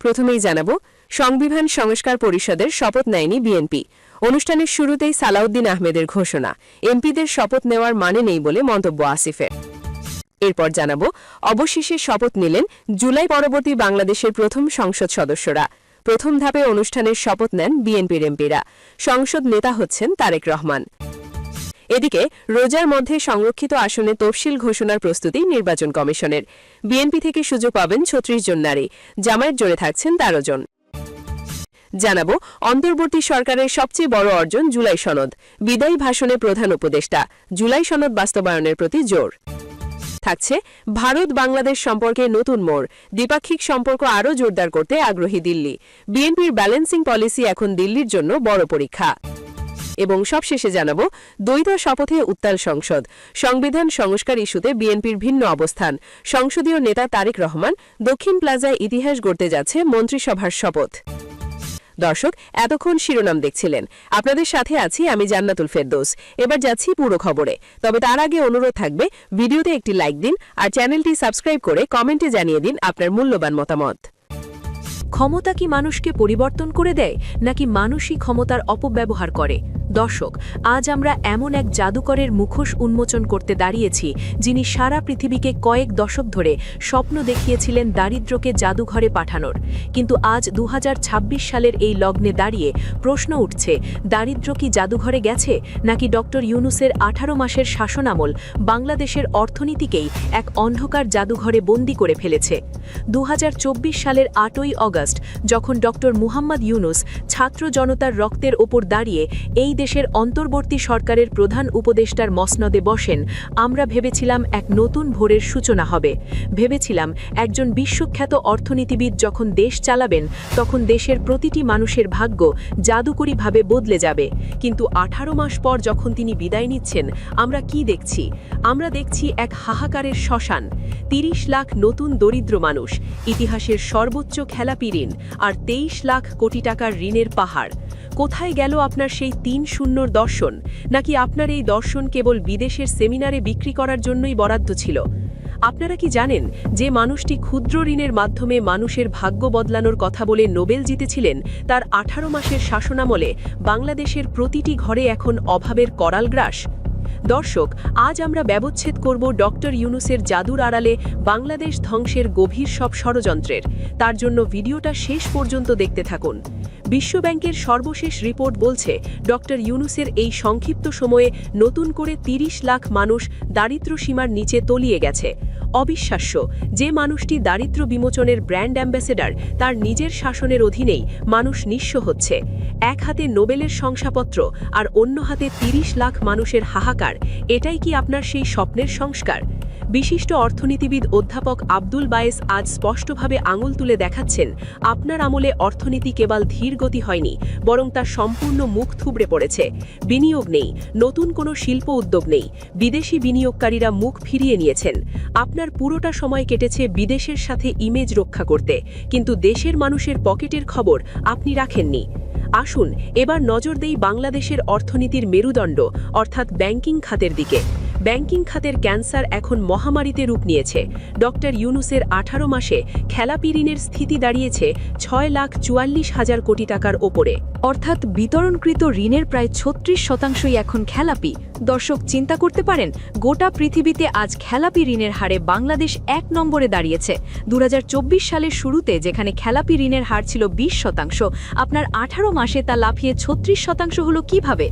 প্রথমেই জানাবো সংবিধান সংস্কার পরিষদের শপথ নেয়নি বিএনপি। অনুষ্ঠানের শুরুতেই সালাউদ্দিন আহমেদের ঘোষণা, এমপিদের শপথ নেওয়ার মানে নেই বলে মন্তব্য আসিফের। এরপর জানাবো অবশেষে শপথ নিলেন জুলাই পরবর্তী বাংলাদেশের প্রথম সংসদ সদস্যরা। প্রথম ধাপে অনুষ্ঠানের শপথ নেন বিএনপির এমপিরা। সংসদ নেতা হচ্ছেন তারেক রহমান। এদিকে রোজার মধ্যে সংরক্ষিত আসনে তফসিল ঘোষণার প্রস্তুতি নির্বাচন কমিশনের। বিএনপি থেকে সুযোগ পাবেন ৩৬ জন নারী, জামায়াত জোড়ে থাকছেন ১৩ জন। জানাবো অন্তর্বর্তী সরকারের সবচেয়ে বড় অর্জন জুলাই সনদ। বিদায়ী ভাষণে প্রধান উপদেষ্টা জুলাই সনদ বাস্তবায়নের প্রতি জোর। থাকছে ভারত বাংলাদেশ সম্পর্কে নতুন মোড়, দ্বিপাক্ষিক সম্পর্ক আরও জোরদার করতে আগ্রহী দিল্লি। বিএনপির ব্যালেন্সিং পলিসি এখন দিল্লির জন্য বড় পরীক্ষা। এবং সবশেষে জানাবো দ্বৈত শপথে উত্তাল সংসদ। সংবিধান সংস্কার ইস্যুতে বিএনপির ভিন্ন অবস্থান। সংসদীয় নেতা তারেক রহমান দক্ষিণ প্লাজায় ইতিহাস গড়তে যাচ্ছে মন্ত্রিসভার শপথ। দর্শক, এতক্ষণ শিরোনাম দেখছিলেন, আপনাদের সাথে আছি আমি জান্নাতুল ফেরদৌস। এবার যাচ্ছি পুরো খবরে, তবে তার আগে অনুরোধ থাকবে ভিডিওতে একটি লাইক দিন আর চ্যানেলটি সাবস্ক্রাইব করে কমেন্টে জানিয়ে দিন আপনার মূল্যবান মতামত। ক্ষমতা কি মানুষকে পরিবর্তন করে দেয়, নাকি মানুষই ক্ষমতার অপব্যবহার করে? দর্শক, আজ আমরা এমন এক জাদুকরের মুখোশ উন্মোচন করতে দাঁড়িয়েছি, যিনি সারা পৃথিবীকে কয়েক দশক ধরে স্বপ্ন দেখিয়েছিলেন দারিদ্র্যকে জাদুঘরে পাঠানোর। কিন্তু আজ ২০২৬ সালের এই লগ্নে দাঁড়িয়ে প্রশ্ন উঠছে, দারিদ্র্য কি জাদুঘরে গেছে, নাকি ডক্টর ইউনূসের ১৮ মাসের শাসনামল বাংলাদেশের অর্থনীতিকেই এক অন্ধকার জাদুঘরে বন্দী করে ফেলেছে? ২০২৪ সালের ৮ই অগস্ট যখন ডক্টর মুহাম্মদ ইউনূস ছাত্র জনতার রক্তের ওপর দাঁড়িয়ে এই দেশের অন্তর্বর্তী সরকারের প্রধান উপদেষ্টার মসনদে বসেন, আমরা ভেবেছিলাম এক নতুন ভোরের সূচনা হবে। ভেবেছিলাম একজন বিশ্বখ্যাত অর্থনীতিবিদ যখন দেশ চালাবেন তখন দেশের প্রতিটি মানুষের ভাগ্য জাদুকরীভাবে বদলে যাবে। কিন্তু ১৮ মাস পর যখন তিনি বিদায় নিচ্ছেন, আমরা কি দেখছি? আমরা দেখছি এক হাহাকারের শ্মশান। ৩০ লাখ নতুন দরিদ্র মানুষ, ইতিহাসের সর্বোচ্চ খেলাপি ঋণ আর ২৩ লাখ কোটি টাকার ঋণের পাহাড়। কোথায় গেল আপনার সেই ৩-০ দর্শন? নাকি আপনার এই দর্শন কেবল বিদেশের সেমিনারে বিক্রি করার জন্যই বরাদ্দ ছিল? আপনারা কি জানেন যে মানুষটি ক্ষুদ্র ঋণের মাধ্যমে মানুষের ভাগ্য বদলানোর কথা বলে নোবেল জিতেছিলেন, তার ১৮ মাসের শাসনামলে বাংলাদেশের প্রতিটি ঘরে এখন অভাবের করাল গ্রাস? দর্শক, আজ আমরা ব্যবচ্ছেদ করব ডক্টর ইউনূসের জাদুর আড়ালে বাংলাদেশ ধ্বংসের গভীর সব ষড়যন্ত্রের। তার জন্য ভিডিওটা শেষ পর্যন্ত দেখতে থাকুন। বিশ্বব্যাংকের সর্বশেষ রিপোর্ট বলছে, ডক্টর ইউনূসের এই সংক্ষিপ্ত সময়ে নতুন করে ৩০ লাখ মানুষ দারিদ্র্য সীমার নিচে তলিয়ে গেছে। অবিশ্বাস্য, যে মানুষটি দারিদ্র্য বিমোচনের ব্র্যান্ড অ্যাম্বাসেডর, তার নিজের শাসনের অধীনেই মানুষ নিঃস্ব হচ্ছে। এক হাতে নোবেলের শংসাপত্র আর অন্য হাতে ৩০ লাখ মানুষের হাহাকার। এটাই কি আপনার সেই স্বপ্নের সংস্কার? বিশিষ্ট অর্থনীতিবিদ অধ্যাপক আব্দুল বায়েস আজ স্পষ্টভাবে আঙুল তুলে দেখাচ্ছেন, আপনার আমলে অর্থনীতি কেবল ধীর গতি হয়নি, বরং তা সম্পূর্ণ মুখ থুবড়ে পড়েছে। বিনিয়োগ নেই, নতুন কোনো শিল্প উদ্যোগ নেই, বিদেশি বিনিয়োগকারীরা মুখ ফিরিয়ে নিয়েছেন। আপনার পুরোটা সময় কেটেছে বিদেশের সাথে ইমেজ রক্ষা করতে, কিন্তু দেশের মানুষের পকেটের খবর আপনি রাখেননি। আসুন এবার নজর দেই বাংলাদেশের অর্থনীতির মেরুদণ্ড অর্থাৎ ব্যাংকিং খাতের দিকে। ব্যাংকিং খাতের ক্যান্সার এখন মহামারীতে রূপ নিয়েছে। ডক্টর ইউনূসের ১৮ মাসে খেলাপি ঋণের স্থিতি দাঁড়িয়েছে ৬,৪৪,০০০ কোটি টাকার ওপরে, অর্থাৎ বিতরণকৃত ঋণের প্রায় ৩৬% এখন খেলাপি। দর্শক, চিন্তা করতে পারেন, গোটা পৃথিবীতে আজ খেলাপি ঋণের হারে বাংলাদেশ ১ নম্বরে দাঁড়িয়েছে। ২০২৪ সালের শুরুতে যেখানে খেলাপি ঋণের হার ছিল ২০%, আপনার ১৮ মাসে তা লাফিয়ে ৩৬% হলো কিভাবে?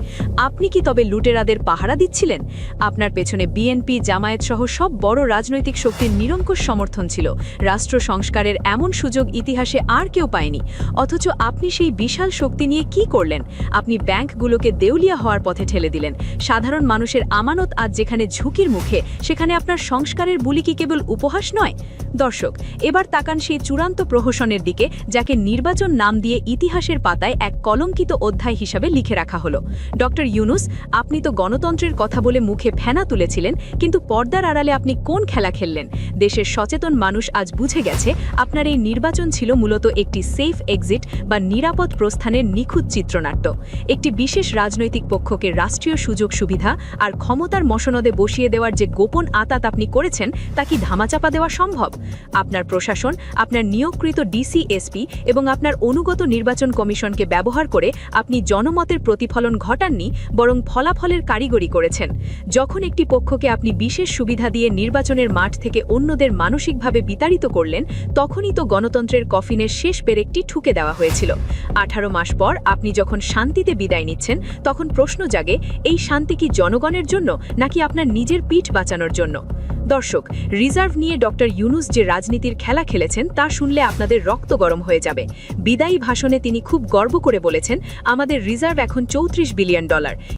আপনি কি তবে লুটেরাদের পাহারা দিচ্ছিলেন? আপনার পেছনে বিএনপি, জামায়াত সহ সব বড় রাজনৈতিক শক্তির নিরঙ্কুশ সমর্থন ছিল। রাষ্ট্র সংস্কারের এমন সুযোগ ইতিহাসে আর কেউ পায়নি। অথচ আপনি সেই বিশাল শক্তি নিয়ে কি করলেন? আপনি ব্যাংকগুলোকে দেউলিয়া হওয়ার পথে ঠেলে দিলেন। সাধারণ মানুষের আমানত আজ যেখানে ঝুঁকির মুখে, সেখানে আপনার সংস্কারের বুলি কি কেবল উপহাস নয়? দর্শক, এবার তাকান সেই চূড়ান্ত প্রহসনের দিকে, যাকে নির্বাচন নাম দিয়ে ইতিহাসের পাতায় এক কলঙ্কিত অধ্যায় হিসাবে লিখে রাখা হলো। ডক্টর ইউনূস, আপনি তো গণতন্ত্রের কথা বলে মুখে ফেনা তুলেছিলেন, কিন্তু পর্দার আড়ালে আপনি কোন খেলা খেললেন? দেশের সচেতন মানুষ আজ বুঝে গেছে, আপনার এই নির্বাচন ছিল মূলত একটি সেফ এক্সিট বা নিরাপদ প্রস্থানের নিখুঁত নিখুঁত চিত্রনাট্য। একটি বিশেষ রাজনৈতিক পক্ষকে রাষ্ট্রীয় সুযোগ সুবিধা আর ক্ষমতার মসনদে বসিয়ে দেওয়ার যে গোপন আতাত আপনি করেছেন তা কি ধামাচাপা দেওয়া সম্ভব? আপনার প্রশাসন, আপনার নিয়োগকৃত ডিসি, এসপি এবং আপনার অনুগত নির্বাচন কমিশনকে ব্যবহার করে আপনি জনমতের প্রতিফলন ঘটাননি, বরং ফলাফলের কারিগরি করেছেন। যখন একটি পক্ষকে আপনি বিশেষ সুবিধা দিয়ে নির্বাচনের মাঠ থেকে অন্যদের মানসিকভাবে বিতাড়িত করলেন, তখনই তো গণতন্ত্রের কফিনের শেষ পেরেকটি ঠুকে দেওয়া হয়েছিল। 18 মাস পর আপনি যখন শান্তিতে বিদায় নিচ্ছেন, তখন প্রশ্ন জাগে, এই শান্তি কি জনগণের জন্য নাকি আপনার নিজের পিঠ বাঁচানোর জন্য? দর্শক, রিজার্ভ নিয়ে ডক্টর ইউনূস যে রাজনীতির খেলা খেলেছেন তা শুনলে আপনাদের রক্ত গরম হয়ে যাবে। বিদায়ী ভাষণে তিনি খুব গর্ব করে বলেছেন, আমাদের রিজার্ভ এখন $34 বিলিয়ন।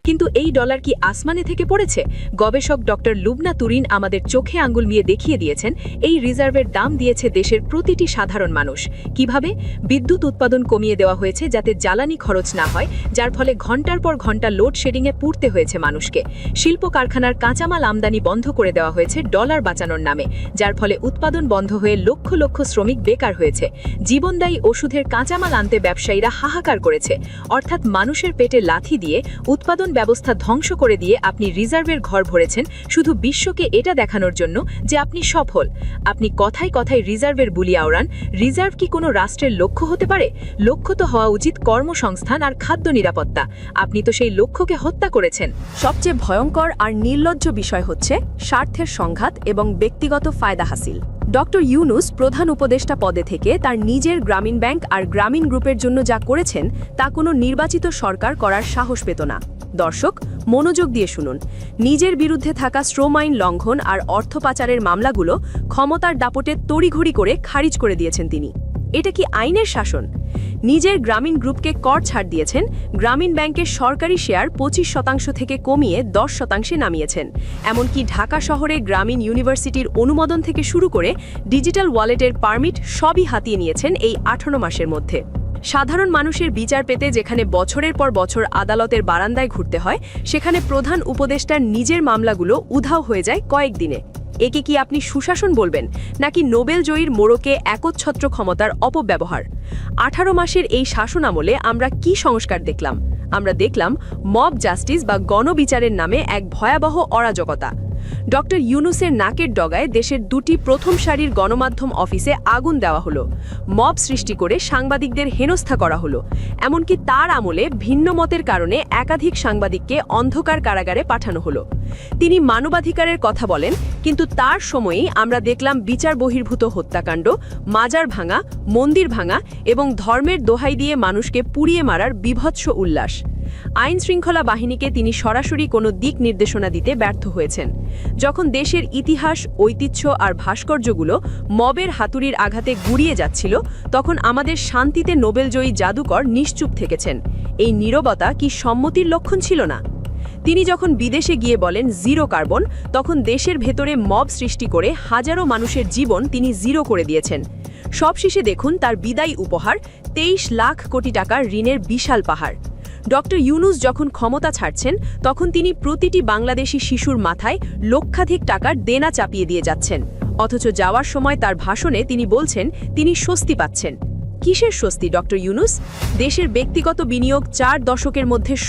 কিন্তু এই ডলার কি আসমানে থেকে পড়েছে? গবেষক ডক্টর লুবনা তুরিন আমাদের চোখে আঙ্গুল দিয়ে দেখিয়ে দিয়েছেন, এই রিজার্ভের দাম দিয়েছে দেশের প্রতিটি সাধারণ মানুষ। কিভাবে? বিদ্যুৎ উৎপাদন কমিয়ে দেওয়া হয়েছে যাতে জ্বালানি খরচ না হয়, যার ফলে ঘন্টার পর ঘন্টা লোডশেডিংয়ে পুড়তে হয়েছে মানুষকে। শিল্প কারখানার কাঁচামাল আমদানি বন্ধ করে দেওয়া হয়েছে ডলার বাঁচানোর নামে, যার ফলে উৎপাদন বন্ধ হয়ে লক্ষ লক্ষ শ্রমিক বেকার হয়েছে। জীবনদায়ী ওষুধের কাঁচামাল আনতে ব্যবসায়ীরা হাহাকার করেছে। অর্থাৎ মানুষের পেটে লাথি দিয়ে, উৎপাদন ব্যবস্থা ধ্বংস করে দিয়ে আপনি রিজার্ভের ঘর ভরেছেন শুধু বিশ্বকে এটা দেখানোর জন্য যে আপনি সফল। আপনি কথায় কথায় রিজার্ভের বুলি আওড়ান। রিজার্ভ কি কোনো রাষ্ট্রের লক্ষ্য হতে পারে? লক্ষ্য তো হওয়া উচিত কর্মসংস্থান আর খাদ্য নিরাপত্তা। আপনি তো সেই লক্ষ্যকে হত্যা করেছেন। সবচেয়ে ভয়ঙ্কর আর নির্লজ্জ বিষয় হচ্ছে স্বার্থের সংঘাত এবং ব্যক্তিগত ফায়দা হাসিল। ডক্টর ইউনূস প্রধান উপদেষ্টা পদে থেকে তার নিজের গ্রামীণ ব্যাংক আর গ্রামীণ গ্রুপের জন্য যা করেছেন তা কোনো নির্বাচিত সরকার করার সাহস পেত না। দর্শক, মনোযোগ দিয়ে শুনুন। নিজের বিরুদ্ধে থাকা শ্রম আইন লঙ্ঘন আর অর্থ পাচারের মামলাগুলো ক্ষমতার দাপটে তড়িঘড়ি করে খারিজ করে দিয়েছেন তিনি। এটা কি আইনের শাসন? নিজের গ্রামীণ গ্রুপকে কর ছাড় দিয়েছেন, গ্রামীণ ব্যাংকের সরকারি শেয়ার 25% থেকে কমিয়ে 10% নামিয়েছেন। এমনকি ঢাকা শহরে গ্রামীণ ইউনিভার্সিটির অনুমোদন থেকে শুরু করে ডিজিটাল ওয়ালেটের পারমিট সবই হাতিয়ে নিয়েছেন এই 18 মাসের মধ্যে। সাধারণ মানুষের বিচার পেতে যেখানে বছরের পর বছর আদালতের বারান্দায় ঘুরতে হয়, সেখানে প্রধান উপদেষ্টার নিজের মামলাগুলো উধাও হয়ে যায় কয়েকদিনে। একে কি আপনি সুশাসন বলবেন, নাকি নোবেল জয়ীর মোড়কে একচ্ছত্র ক্ষমতার অপব্যবহার? 18 মাসের এই শাসন আমলে আমরা কি সংস্কার দেখলাম? আমরা দেখলাম মব জাস্টিস বা গণবিচারের নামে এক ভয়াবহ অরাজকতা। ডক্টর ইউনূসের নাকের ডগায় দেশের দুটি প্রথম সারির গণমাধ্যম অফিসে আগুন দেওয়া হলো, মব সৃষ্টি করে সাংবাদিকদের হেনস্থা করা হলো। এমনকি তার আমলে ভিন্ন মতের কারণে একাধিক সাংবাদিককে অন্ধকার কারাগারে পাঠানো হলো। তিনি মানবাধিকারের কথা বলেন, কিন্তু তার সময়েই আমরা দেখলাম বিচার বহির্ভূত হত্যাকাণ্ড, মাজার ভাঙা, মন্দির ভাঙা এবং ধর্মের দোহাই দিয়ে মানুষকে পুড়িয়ে মারার বীভৎস উল্লাস। আইন শৃঙ্খলা বাহিনীকে তিনি সরাসরি কোনো দিক নির্দেশনা দিতে ব্যর্থ হয়েছেন। যখন দেশের ইতিহাস, ঐতিহ্য আর ভাস্কর্যগুলো মবের হাতুড়ির আঘাতে গুড়িয়ে যাচ্ছিল, তখন আমাদের শান্তিতে নোবেলজয়ী জাদুকর নিশ্চুপ থেকেছেন। এই নীরবতা কি সম্মতির লক্ষণ ছিল না? তিনি যখন বিদেশে গিয়ে বলেন জিরো কার্বন, তখন দেশের ভেতরে মব সৃষ্টি করে হাজারো মানুষের জীবন তিনি জিরো করে দিয়েছেন। সবশেষে দেখুন তার বিদায়ী উপহার, 23 লাখ কোটি টাকার ঋণের বিশাল পাহাড়। ডক্টর ইউনূস যখন ক্ষমতা ছাড়ছেন, তখন তিনি প্রতিটি বাংলাদেশি শিশুর মাথায় লক্ষাধিক টাকার দেনা চাপিয়ে দিয়ে যাচ্ছেন। অথচ যাওয়ার সময় তার ভাষণে তিনি বলছেন তিনি স্বস্তি পাচ্ছেন। কিসের স্বস্তি ডক্টর ইউনূস? দেশের ব্যক্তিগত বিনিয়োগ 4 দশকের মধ্যে